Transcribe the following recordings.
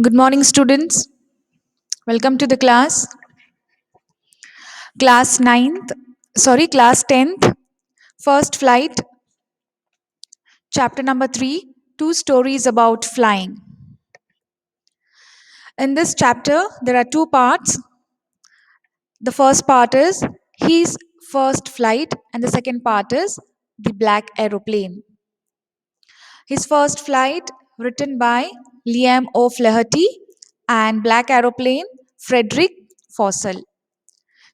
Good morning, students. Welcome to the class. Class 10th, first flight, chapter number 3, two stories about flying. In this chapter, there are two parts. The first part is his first flight, and the second part is the black aeroplane. His first flight, written by Liam O'Flaherty, and Black Aeroplane, Frederick Fossel.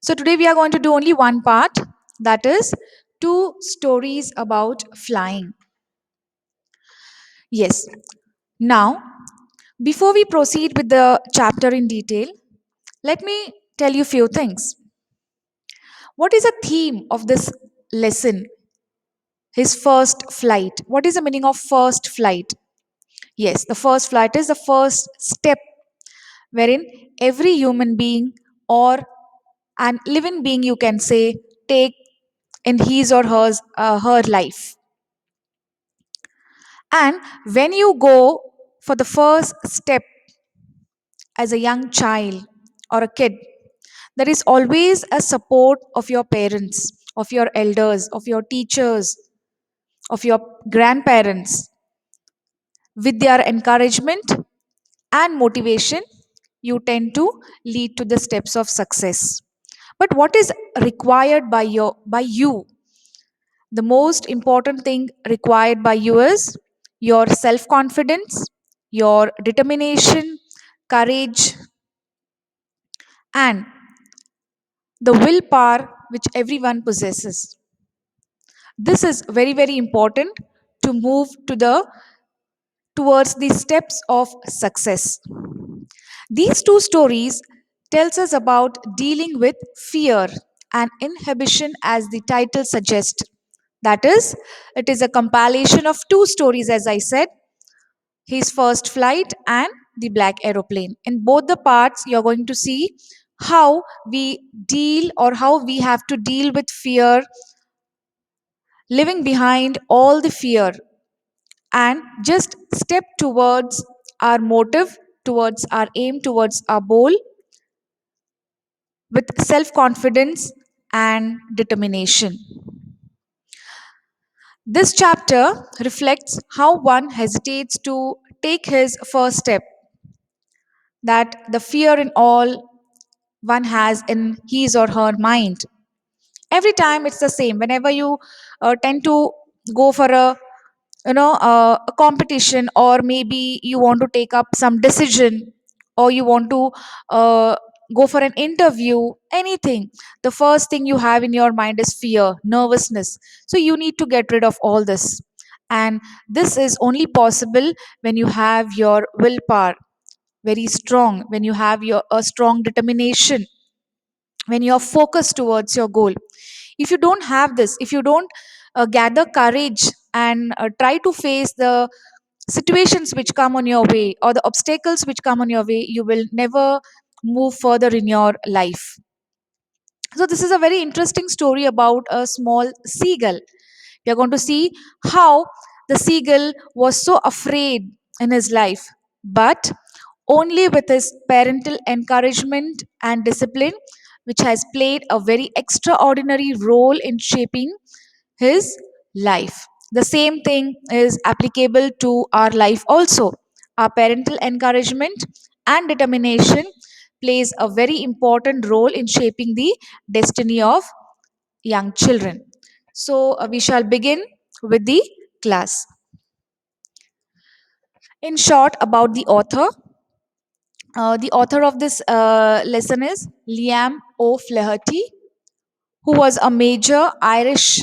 So today we are going to do only one part, that is two stories about flying. Yes. Now, before we proceed with the chapter in detail, let me tell you few things. What is the theme of this lesson? His first flight. What is the meaning of first flight? Yes, the first flight is the first step wherein every human being or an living being, you can say, take in his or her life. And when you go for the first step as a young child or a kid, there is always a support of your parents, of your elders, of your teachers, of your grandparents. With their encouragement and motivation, you tend to lead to the steps of success. But what is required by you? The most important thing required by you is your self confidence, your determination, courage, and the willpower which everyone possesses. This is very, very important to move towards the steps of success. These two stories tells us about dealing with fear and inhibition, as the title suggests. That is, it is a compilation of two stories, as I said, his first flight and the black aeroplane. In both the parts, you're going to see how we deal or how we have to deal with fear, living behind all the fear, and just step towards our motive, towards our aim, towards our goal with self confidence and determination. This chapter reflects how one hesitates to take his first step, that the fear in all one has in his or her mind. Every time it's the same. Whenever you tend to go for a competition, or maybe you want to take up some decision, or you want to uh, go for an interview, anything, the first thing you have in your mind is fear, nervousness. So you need to get rid of all this, and this is only possible when you have your willpower very strong, when you have your a strong determination, when you're focused towards your goal. If you don't have this, if you don't gather courage and try to face the situations which come on your way, or the obstacles which come on your way, you will never move further in your life. So this is a very interesting story about a small seagull. We are going to see how the seagull was so afraid in his life, but only with his parental encouragement and discipline, which has played a very extraordinary role in shaping his life. The same thing is applicable to our life also. Our parental encouragement and determination plays a very important role in shaping the destiny of young children. So, we shall begin with the class. In short, about the author. The author of this lesson is Liam O'Flaherty, who was a major Irish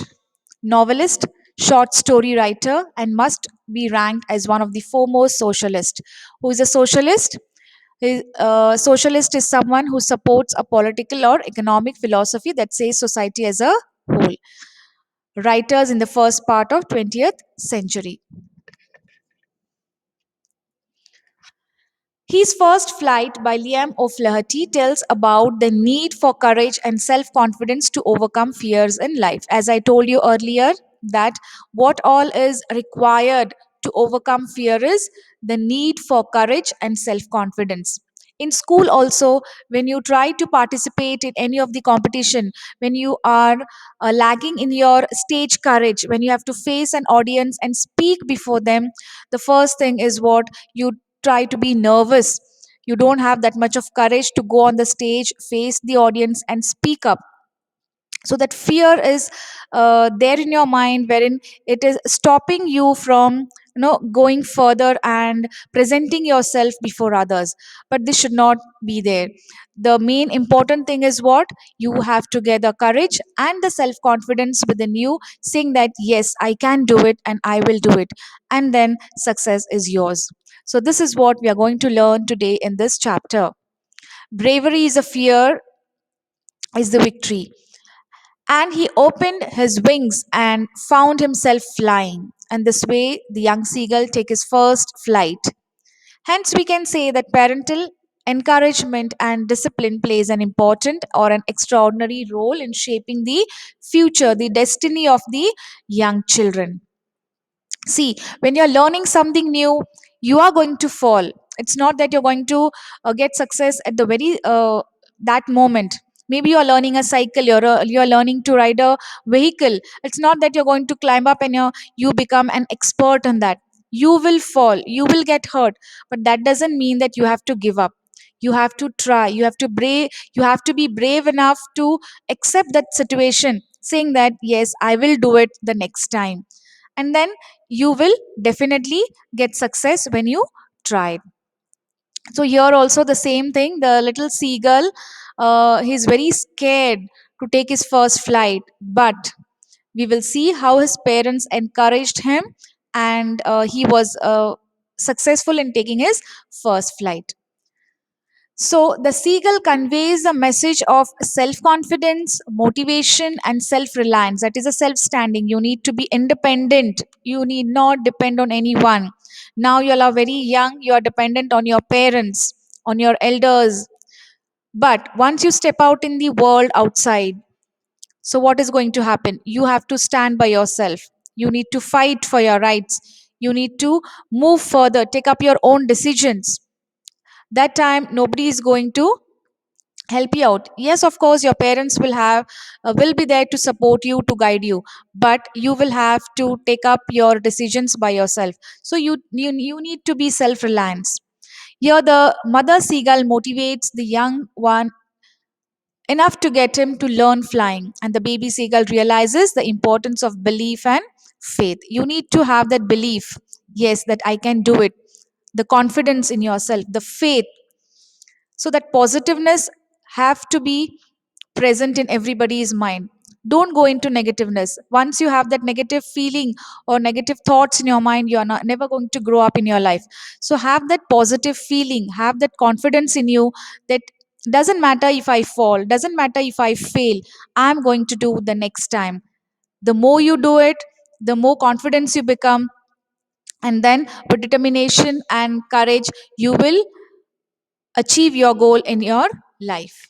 novelist, short story writer, and must be ranked as one of the foremost socialists. Who is a socialist? Socialist is someone who supports a political or economic philosophy that says society as a whole. Writers in the first part of 20th century. His first flight by Liam O'Flaherty tells about the need for courage and self confidence to overcome fears in life. As I told you earlier, that what all is required to overcome fear is the need for courage and self confidence. In school also, when you try to participate in any of the competition, when you are lagging in your stage courage, when you have to face an audience and speak before them, the first thing is what you try to be nervous. You don't have that much of courage to go on the stage, face the audience and speak up. So that fear is there in your mind, wherein it is stopping you from going further and presenting yourself before others. But this should not be there. The main important thing is what you have to get the courage and the self confidence within you, saying that yes, I can do it and I will do it, and then success is yours. So this is what we are going to learn today in this chapter. Bravery is a fear, is the victory. And he opened his wings and found himself flying. And this way, the young seagull take his first flight. Hence, we can say that parental encouragement and discipline plays an important or an extraordinary role in shaping the future, the destiny of the young children. See, when you're learning something new, you are going to fall. It's not that you're going to get success at the very that moment. Maybe you're learning a cycle, you're learning to ride a vehicle. It's not that you're going to climb up and you become an expert on that. You will fall, you will get hurt, but that doesn't mean that you have to give up. You have to try, you have to be brave enough to accept that situation, saying that yes, I will do it the next time. And then you will definitely get success when you try. So here also the same thing, the little seagull, he's very scared to take his first flight, but we will see how his parents encouraged him, and he was successful in taking his first flight. So, the seagull conveys a message of self confidence, motivation, and self reliance. That is a self standing. You need to be independent. You need not depend on anyone. Now, you all are very young, you are dependent on your parents, on your elders. But once you step out in the world outside, so what is going to happen? You have to stand by yourself. You need to fight for your rights. You need to move further, take up your own decisions. That time, nobody is going to help you out. Yes, of course your parents will be there to support you, to guide you, but you will have to take up your decisions by yourself. So you need to be self reliant. Here the mother seagull motivates the young one enough to get him to learn flying, and the baby seagull realizes the importance of belief and faith. You need to have that belief, yes, that I can do it, the confidence in yourself, the faith. So that positiveness have to be present in everybody's mind. Don't go into negativeness. Once you have that negative feeling or negative thoughts in your mind, you are never going to grow up in your life. So have that positive feeling, have that confidence in you, that doesn't matter if I fall, doesn't matter if I fail, I'm going to do the next time. The more you do it, the more confidence you become, and then with determination and courage, you will achieve your goal in your life.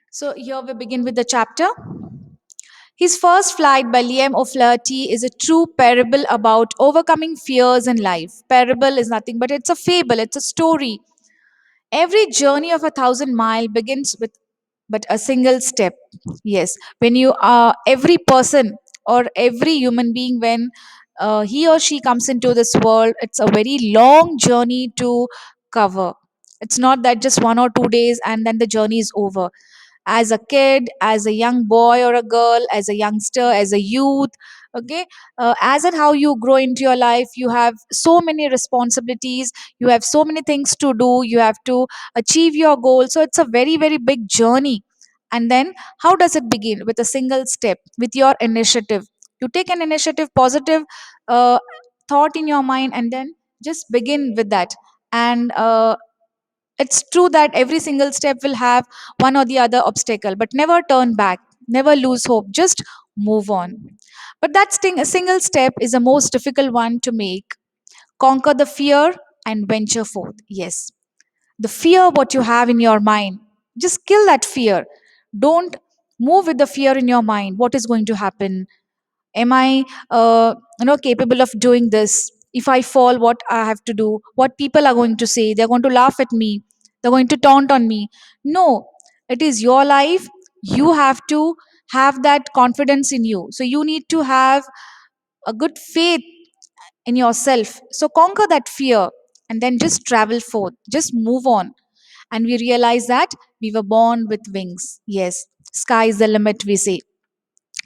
So here we begin with the chapter. His First Flight by Liam O'Flaherty is a true parable about overcoming fears in life. Parable is nothing but it's a fable, it's a story. Every journey of 1,000 miles begins with but a single step. Yes, when you are every person or every human being, when he or she comes into this world, it's a very long journey to cover. It's not that just 1 or 2 days and then the journey is over. As a kid, as a young boy or a girl, as a youngster, as a youth, okay, as and how you grow into your life, you have so many responsibilities, you have so many things to do, you have to achieve your goal. So it's a very very big journey. And then how does it begin? With a single step, with your initiative. You take an initiative, positive uh, thought in your mind, and then just begin with that. And it's true that every single step will have one or the other obstacle, but never turn back, never lose hope, just move on. But a single step is the most difficult one to make. Conquer the fear and venture forth. Yes, the fear what you have in your mind, just kill that fear. Don't move with the fear in your mind. What is going to happen? Am I capable of doing this? If I fall, what I have to do? What people are going to say? They're going to laugh at me, they're going to taunt on me. No, it is your life. You have to have that confidence in you, so you need to have a good faith in yourself. So conquer that fear and then just travel forth, just move on. And we realize that we were born with wings. Yes, sky is the limit, we say.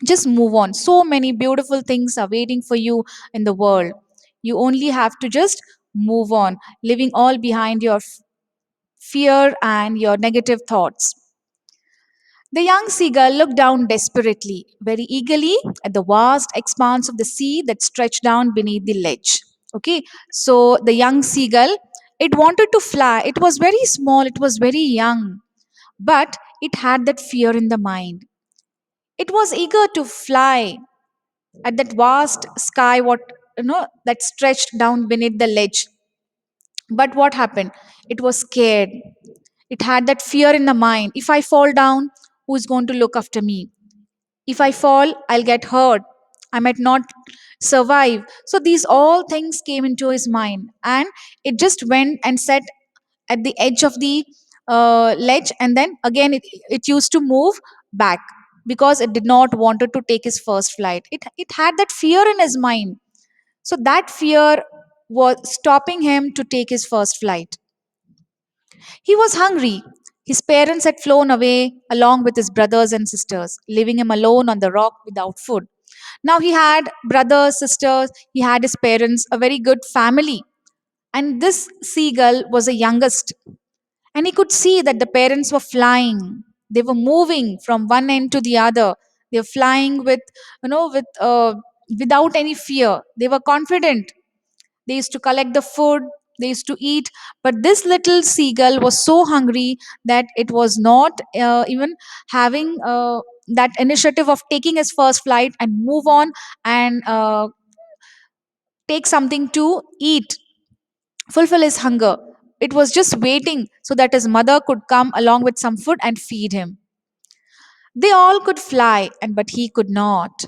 Just move on. So many beautiful things are waiting for you in the world. You only have to just move on, leaving all behind your fear and your negative thoughts. The young seagull looked down desperately, very eagerly, at the vast expanse of the sea that stretched down beneath the ledge. Okay, so the young seagull, it wanted to fly. It was very small, it was very young, but it had that fear in the mind. It was eager to fly at that vast sky, that stretched down beneath the ledge. But what happened? It was scared. It had that fear in the mind. If I fall down, who's going to look after me? If I fall, I'll get hurt. I might not survive. So these all things came into his mind, and it just went and sat at the edge of the ledge, and then again it used to move back because it did not wanted to take his first flight. It had that fear in his mind. So that fear was stopping him to take his first flight. He was hungry. His parents had flown away along with his brothers and sisters, leaving him alone on the rock without food. Now he had brothers, sisters, he had his parents, a very good family. And this seagull was the youngest. And he could see that the parents were flying. They were moving from one end to the other. They were flying without any fear. They were confident. They used to collect the food, they used to eat. But this little seagull was so hungry that it was not even having that initiative of taking his first flight and move on and take something to eat, fulfill his hunger. It was just waiting so that his mother could come along with some food and feed him. They all could fly, and but he could not.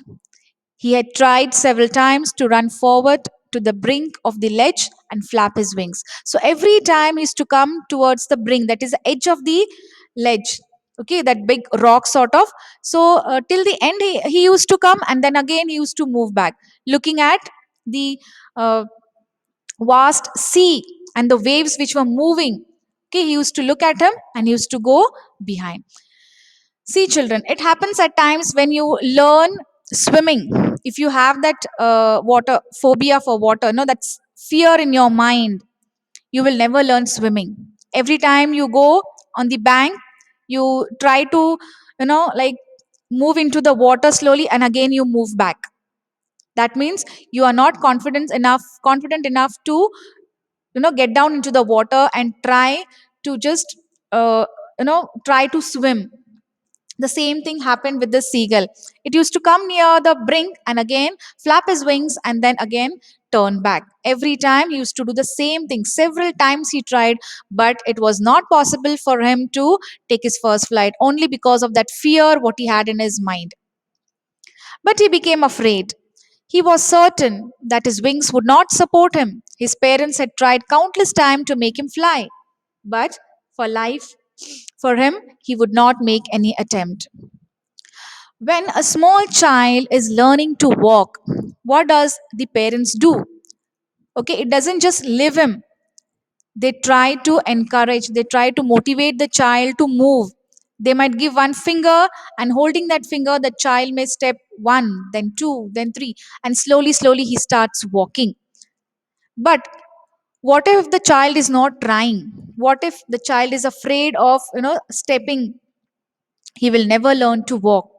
He had tried several times to run forward to the brink of the ledge and flap his wings. So every time he used to come towards the brink, that is the edge of the ledge, okay, that big rock sort of. So till the end, he used to come, and then again he used to move back, looking at the uh, vast sea and the waves which were moving. Okay, he used to look at him and he used to go behind. See, children, it happens at times when you learn swimming. If you have that water phobia for water, no, that's fear in your mind, you will never learn swimming. Every time you go on the bank, you try to, like move into the water slowly, and again you move back. That means you are not confident enough to get down into the water and try to just try to swim. The same thing happened with the seagull. It used to come near the brink and again flap his wings and then again turn back. Every time he used to do the same thing. Several times he tried, but it was not possible for him to take his first flight only because of that fear what he had in his mind. But he became afraid. He was certain that his wings would not support him. His parents had tried countless times to make him fly, but for life, for him, he would not make any attempt. When a small child is learning to walk, what does the parents do? Okay, it doesn't just leave him. They try to encourage, they try to motivate the child to move. They might give one finger, and holding that finger, the child may step one, then two, then three, and slowly, slowly he starts walking. But what if the child is not trying? What if the child is afraid of stepping? He will never learn to walk.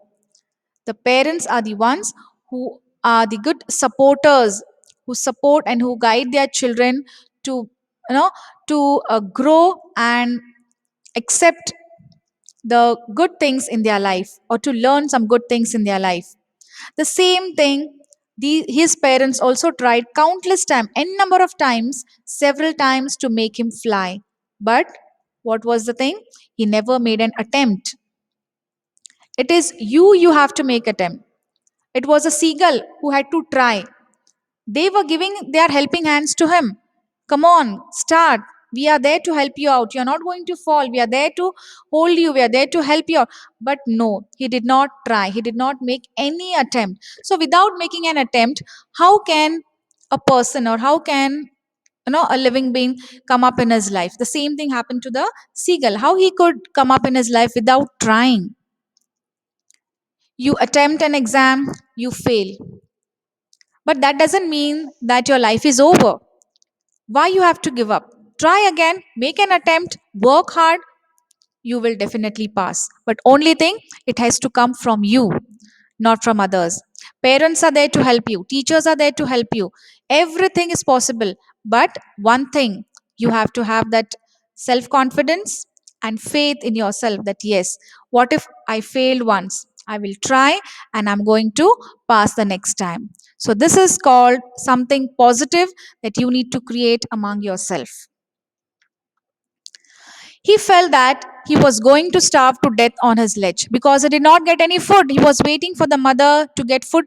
The parents are the ones who are the good supporters, who support and who guide their children to you know grow and accept the good things in their life, or to learn some good things in their life. The same thing, his parents also tried countless times, n number of times, several times, to make him fly. But what was the thing? He never made an attempt. It is you have to make attempt. It was a seagull who had to try. They were giving their helping hands to him. Come on, start. We are there to help you out. You're not going to fall. We are there to hold you. We are there to help you out. But no, he did not try. He did not make any attempt. So, without making an attempt, how can a person, or how can a living being come up in his life? The same thing happened to the seagull. How he could come up in his life without trying? You attempt an exam, you fail. But that doesn't mean that your life is over. Why you have to give up? Try again, make an attempt, work hard, you will definitely pass. But only thing, it has to come from you, not from others. Parents are there to help you, teachers are there to help you. Everything is possible. But one thing, you have to have that self confidence and faith in yourself that yes, what if I failed once? I will try and I'm going to pass the next time. So, this is called something positive that you need to create among yourself. He felt that he was going to starve to death on his ledge because he did not get any food. He was waiting for the mother to get food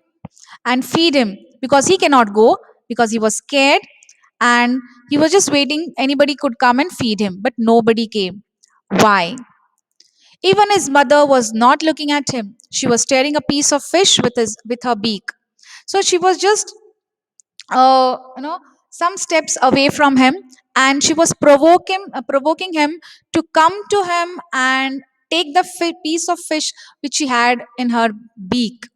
and feed him because he cannot go because he was scared, and he was just waiting anybody could come and feed him, but nobody came. Why? Even his mother was not looking at him. She was tearing a piece of fish with her beak. So she was just uh, you know some steps away from him, and she was provoking him to come to him and take the piece of fish which she had in her beak.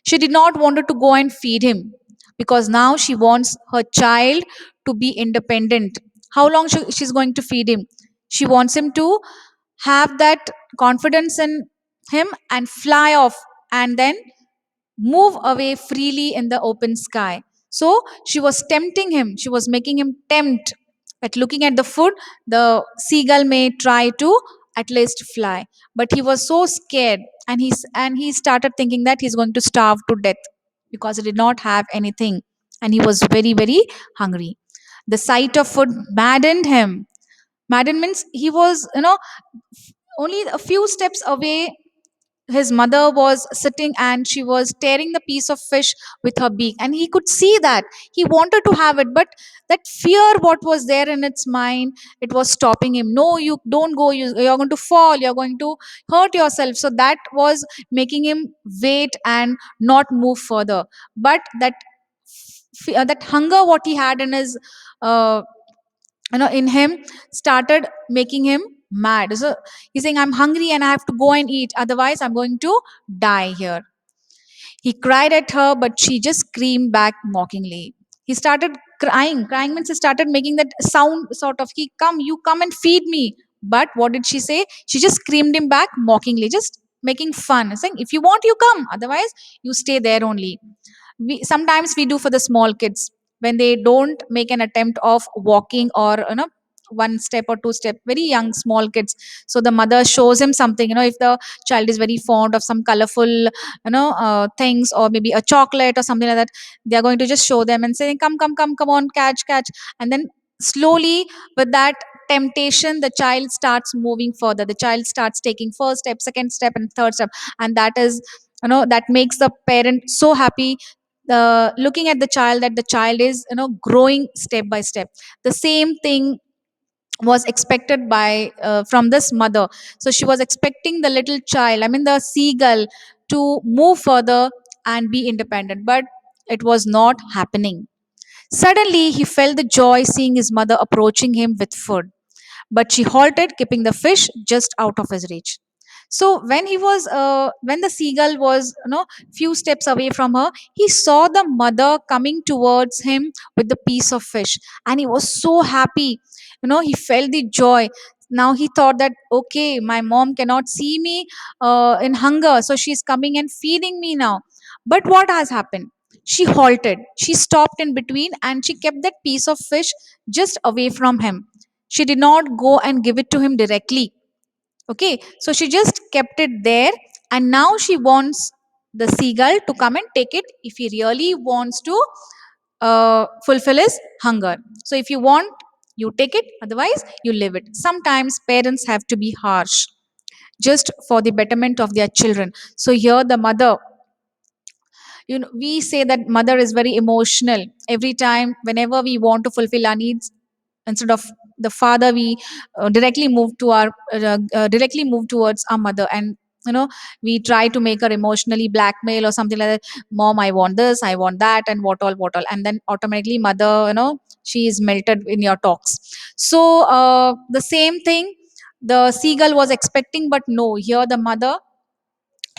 She did not want to go and feed him because now she wants her child to be independent. How long she's going to feed him? She wants him to have that confidence in him and fly off and then move away freely in the open sky. So she was tempting him, she was making him tempt. At looking at the food, the seagull may try to at least fly, but he was so scared, and he started thinking that he's going to starve to death because he did not have anything, and he was very very hungry. The sight of food maddened him. Madden means he was, only a few steps away. His mother was sitting and she was tearing the piece of fish with her beak, and he could see that he wanted to have it, but that fear what was there in its mind, it was stopping him. No, you don't go, you're going to fall, you're going to hurt yourself. So that was making him wait and not move further. But that hunger what he had in his uh, in him started making him mad. So he's saying, I'm hungry and I have to go and eat, otherwise I'm going to die here. He cried at her, but she just screamed back mockingly. He started crying means he started making that sound sort of, he come, you come and feed me. But what did she say? She just screamed him back mockingly, just making fun, saying, if you want, you come, otherwise you stay there only. We sometimes we do for the small kids when they don't make an attempt of walking, or one step or two step, very young small kids. So the mother shows him something, if the child is very fond of some colorful things, or maybe a chocolate or something like that, they are going to just show them and say, come on, catch. And then slowly, with that temptation, the child starts moving further, the child starts taking first step, second step, and third step. And that is, that makes the parent so happy, looking at the child, that the child is growing step by step. The same thing was expected by from this mother. So she was expecting the little child, I mean the seagull, to move further and be independent, but it was not happening. Suddenly he felt the joy seeing his mother approaching him with food, but she halted, keeping the fish just out of his reach. So when the seagull was few steps away from her, he saw the mother coming towards him with the piece of fish, and he was so happy. He felt the joy. Now he thought that, okay, my mom cannot see me in hunger, so she's coming and feeding me now. But what has happened? She halted, she stopped in between, and she kept that piece of fish just away from him. She did not go and give it to him directly. Okay, so she just kept it there, and now she wants the seagull to come and take it if he really wants to fulfill his hunger. So if you want, you take it, otherwise you leave it. Sometimes parents have to be harsh just for the betterment of their children. So here the mother, We say that mother is very emotional. Every time, whenever we want to fulfill our needs, instead of the father, we directly move towards our mother, and we try to make her emotionally blackmail or something like that. Mom, I want this, I want that, and what all, and then automatically mother, she is melted in your talks. So the same thing the seagull was expecting, but no, here the mother,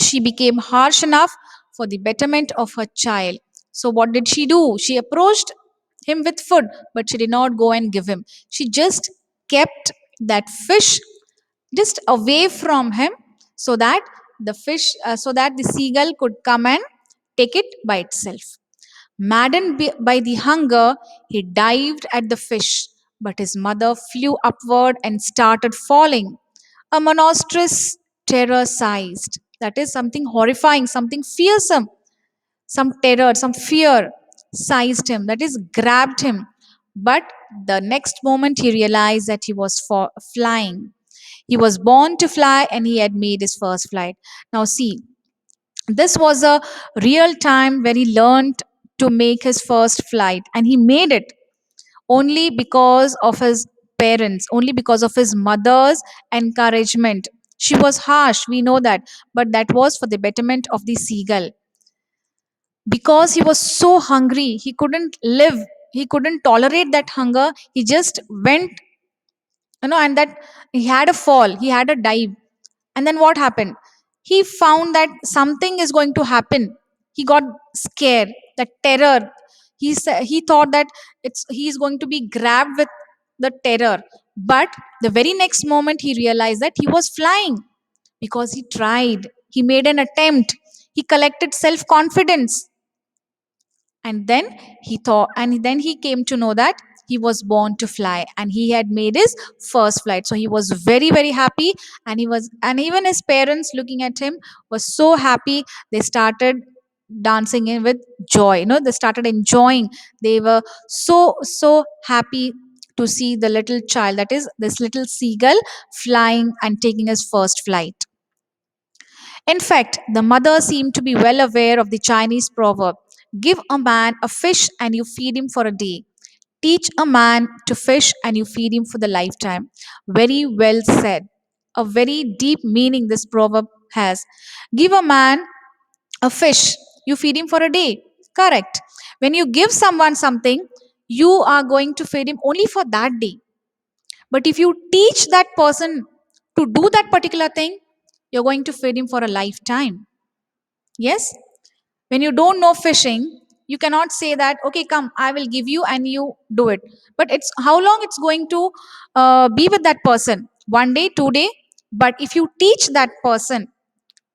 she became harsh enough for the betterment of her child. So, what did she do? She approached him with food, but she did not go and give him. She just kept that fish just away from him, so that so that the seagull could come and take it by itself. Maddened by the hunger, he dived at the fish, but his mother flew upward and started falling. A monstrous terror seized. That is something horrifying, something fearsome, some terror, some fear seized him, that is, grabbed him. But the next moment he realized that he was flying. He was born to fly and he had made his first flight. Now, see, this was a real time where he learned to make his first flight, and he made it only because of his parents, only because of his mother's encouragement. She was harsh, we know that, but that was for the betterment of the seagull. Because he was so hungry, he couldn't live, he couldn't tolerate that hunger. He just went, and that he had a fall, he had a dive. And then what happened? He found that something is going to happen. He got scared, that terror. He thought that he is going to be grabbed with the terror. But the very next moment he realized that he was flying, because he tried. He made an attempt. He collected self confidence, and then he came to know that he was born to fly, and he had made his first flight. So he was very, very happy, and even his parents, looking at him, was so happy. They started dancing in with joy, they started enjoying. They were so happy to see the little child, that is, this little seagull, flying and taking his first flight. In fact, the mother seemed to be well aware of the Chinese proverb: give a man a fish and you feed him for a day. Teach a man to fish and you feed him for the lifetime. Very well said. A very deep meaning this proverb has. Give a man a fish, you feed him for a day. Correct. When you give someone something, you are going to feed him only for that day. But if you teach that person to do that particular thing, you're going to feed him for a lifetime. Yes? When you don't know fishing, you cannot say that, okay, come, I will give you and you do it. But it's how long it's going to be with that person? One day, 2 day? But if you teach that person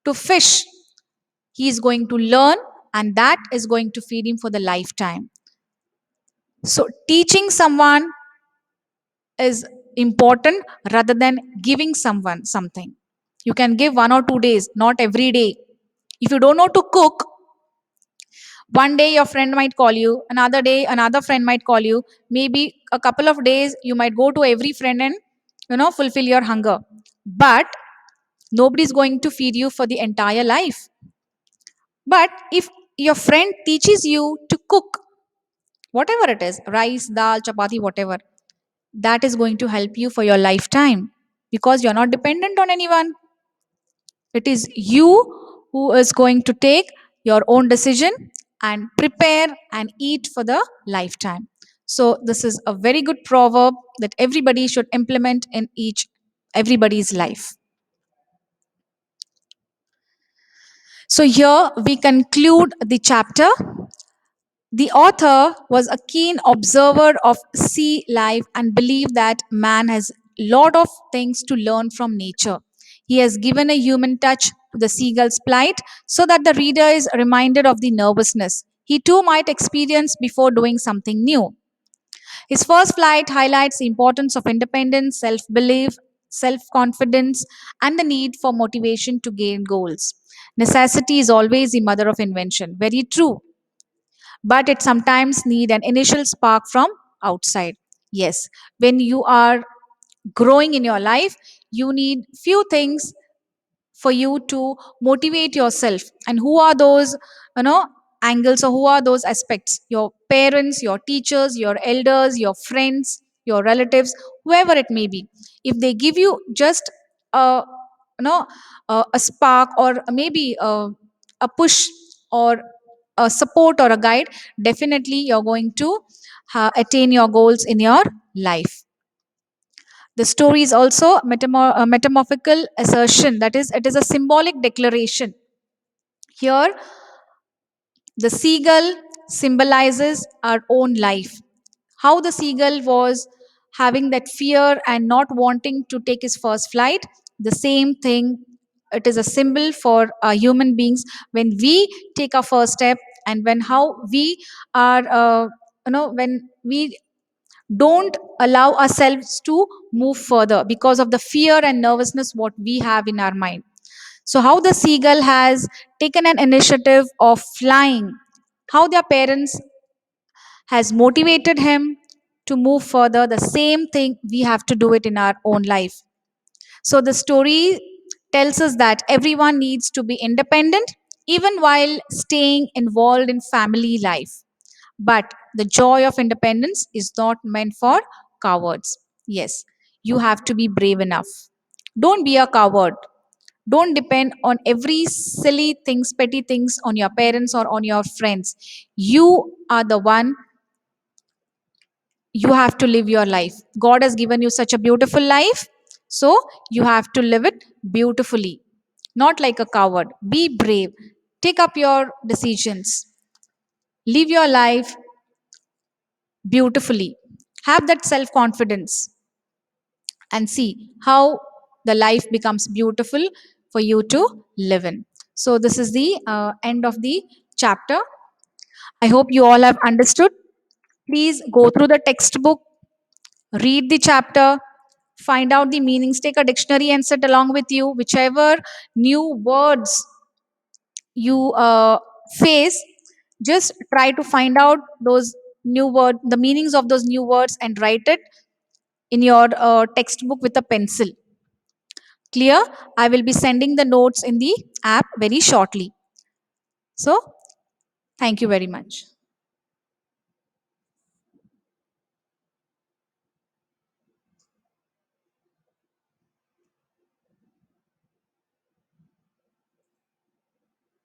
to fish, he is going to learn, and that is going to feed him for the lifetime. So, teaching someone is important rather than giving someone something. You can give 1 or 2 days, not every day. If you don't know to cook, one day your friend might call you, another day another friend might call you, maybe a couple of days you might go to every friend and fulfill your hunger. But nobody's going to feed you for the entire life. But if your friend teaches you to cook, whatever it is, rice, dal, chapati, whatever, that is going to help you for your lifetime, because you're not dependent on anyone. It is you who is going to take your own decision and prepare and eat for the lifetime. So this is a very good proverb that everybody should implement in each everybody's life. So here we conclude the chapter. The author was a keen observer of sea life and believed that man has a lot of things to learn from nature. He has given a human touch to the seagull's plight so that the reader is reminded of the nervousness he too might experience before doing something new. His first flight highlights the importance of independence, self belief, self confidence, and the need for motivation to gain goals. Necessity is always the mother of invention. Very true, but it sometimes need an initial spark from outside. Yes, when you are growing in your life, you need few things for you to motivate yourself. And who are those, you know angles, or who are those aspects? Your parents, your teachers, your elders, your friends, your relatives, whoever it may be. If they give you just a, you know a spark, or maybe a push, or a support, or a guide, definitely you're going to attain your goals in your life. The story is also a metamorphical assertion, that is, it is a symbolic declaration. Here, the seagull symbolizes our own life. How the seagull was having that fear and not wanting to take his first flight, the same thing, it is a symbol for human beings. When we take our first step, and when how we are, when we don't allow ourselves to move further because of the fear and nervousness what we have in our mind. So how the seagull has taken an initiative of flying, how their parents has motivated him to move further, the same thing we have to do it in our own life. So the story tells us that everyone needs to be independent even while staying involved in family life. But the joy of independence is not meant for cowards. Yes, you have to be brave enough. Don't be a coward. Don't depend on every silly things, petty things on your parents or on your friends. You are the one, you have to live your life. God has given you such a beautiful life. So you have to live it beautifully, not like a coward. Be brave. Take up your decisions. Live your life beautifully. Have that self confidence and see how the life becomes beautiful for you to live in. So, this is the end of the chapter. I hope you all have understood. Please go through the textbook, read the chapter, find out the meanings, take a dictionary and sit along with you. Whichever new words you face, just try to find out those new word, the meanings of those new words, and write it in your textbook with a pencil. Clear? I will be sending the notes in the app very shortly. So, thank you very much.